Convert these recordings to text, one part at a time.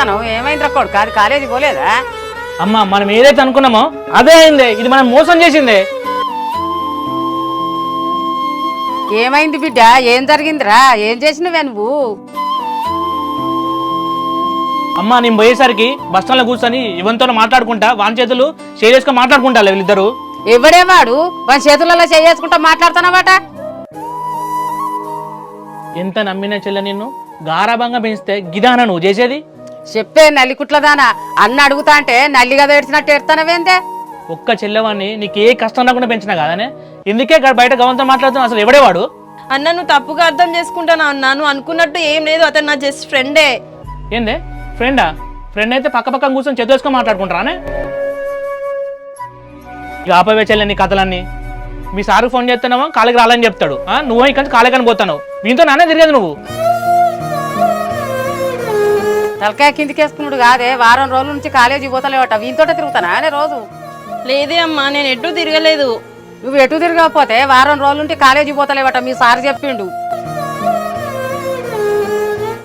తిరుగుతాను ఏమైంది కొడుకు అది కాలేజీ పోలేదా? అమ్మ మనం ఏదైతే అనుకున్నామో అదే అయింది. ఇది మనం మోసం చేసిందే. ఏమైంది బిడ్డ? ఏం జరిగిందిరా? ఏం చేసినవే నువ్వు? అమ్మ నేను పోయేసరికి బస్ స్టాండ్లో కూర్చొని ఇవంతో మాట్లాడుకుంటా వాని చేతులు చేసుకొని మాట్లాడుకుంటా వీళ్ళిద్దరు. ఎవడేవాడు వాని చేతులలో చేసుకుంటా మాట్లాడుతున్నావాట? ఎంత నమ్మిన చెల్లె నిన్ను గారాభంగా పెంచితే గిదానా నువ్వు చేసేది? చెప్పే నల్లికుట్లదానా అన్న అడుగుతా అంటే నల్లిగా ఏడ్చినట్టు ఏడుతానవేందే? ఒక్క చెల్లెవాడిని నీకు ఏ కష్టం రాకుండా పెంచినా కాదనే ఎందుకే బయట గవంతో మాట్లాడుతున్నా? అసలు ఎవడేవాడు? అన్న నువ్వు తప్పుగా అర్థం చేసుకుంటాను అన్నా. నువ్వు అనుకున్నట్టు ఏం లేదు, అతను నా జస్ట్ ఫ్రెండే. ఏందే ఫ్రెండా? ఫ్రెండ్ అయితే పక్క పక్కన కూర్చొని చేతువేసుకొని మాట్లాడుకుంటారానే? ఇక ఆపవే చెల్లె నీ కథలన్నీ. మీ సారు ఫోన్ చేస్తున్నావా కాలేకి రాలని చెప్తాడు, నువ్వు ఇక్కడ కాలేకని పోతావు. మీతో నానే తిరిగేది నువ్వు. తలకాయ కిందికేసుకున్నాడు కాదే, వారం రోజుల నుంచి కాలేజీ పోతలేవట వీనితోటే తిరుగుతానా అనే రోజు? లేదే అమ్మా, నేను ఎటు తిరగలేదు. నువ్వు ఎటు తిరగకపోతే వారం రోజుల నుండి కాలేజీ పోతలేవట మీ సార్ చెప్పిండు.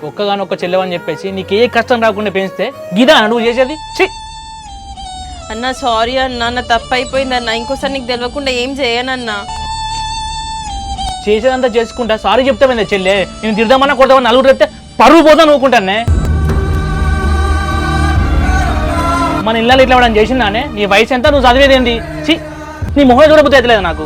ఒక్కగానొక్క చెల్లెవని చెప్పేసి నీకు ఏ కష్టం రాకుండా పెంచితే గిదా నువ్వు చేసేది? అన్న సారీ అన్న, నా తప్పు అయిపోయింది అన్న. ఇంకోసారి నీకు తెలియకుండా ఏం చేయనన్నా. చేసేదంతా చేసుకుంటా సారీ చెప్తామైందా చెల్లె? నేను తిడదామన్నా కొడదామని నలుగురు చెప్తే పరువు పోతా నువ్వుకుంటానే. మన ఇళ్ళలో ఇట్లా చేసిందానే? నీ వయసు ఎంత? నువ్వు చదివేది ఏంది? నీ మొహం చూడబుద్ధి అవుతలేదు నాకు.